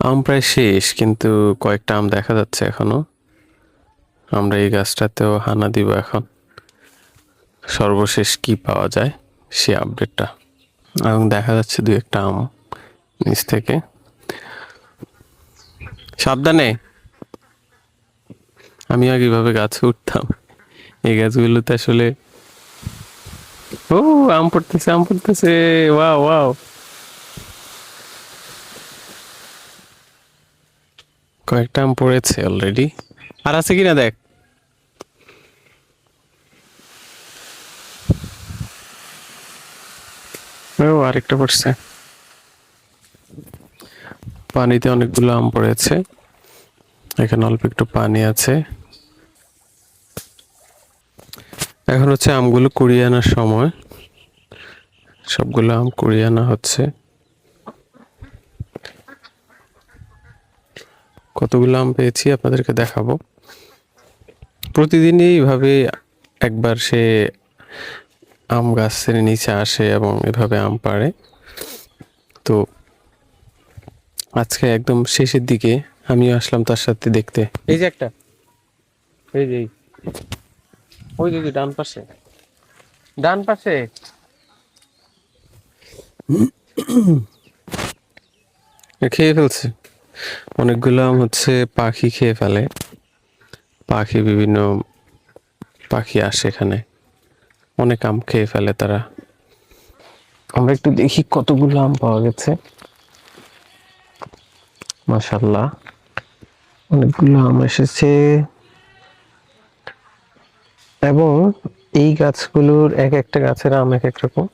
আম প্রায় শেষ, কিন্তু কয়েকটা আম দেখা যাচ্ছে এখনো। আমরা এই গাছটাতেও হানা দিব এখন, সর্বশেষ কি পাওয়া যায় সে আপডেটটা। এবং দেখা যাচ্ছে দুই একটা আম নিচ থেকে। সাবধানে। আমি আগে এভাবে গাছে উঠতাম, এই গাছগুলোতে আসলে। ও, আম পড়তেছে, আম পড়তেছে। ওয়াও ওয়াও, কয়েকটা আম পড়েছে অলরেডি। আর আছে কিনা দেখ। ও, আরেকটা পড়ছে। পানিতে অনেকগুলো আম পড়েছে, এখানে অল্প একটু পানি আছে। এখন হচ্ছে আমগুলো কুড়িয়ে আনার সময়, সবগুলো আম কুড়িয়ে আনা হচ্ছে। কতগুলো আম পেয়েছি আপনাদেরকে দেখাবো। প্রতিদিনই এইভাবে একবার সে আম গাছের নিচে আসে এবং এভাবে আম পাড়ে। তো আজকে একদম শেষের দিকে আমিও আসলাম তার সাথে দেখতে। এই যে একটা, এই যে ওই যে ডান পাশে, ডান পাশে খেয়ে ফেলছে। অনেকগুলো আম হচ্ছে পাখি খেয়ে ফেলে। পাখি, বিভিন্ন পাখি আসে এখানে, অনেক আম খেয়ে ফেলে তারা। আমরা একটু দেখি কতগুলো আম পাওয়া গেছে। মাশাআল্লাহ, অনেকগুলো আম এসেছে। এবং এই গাছগুলোর এক একটা গাছের আম এক এক রকম।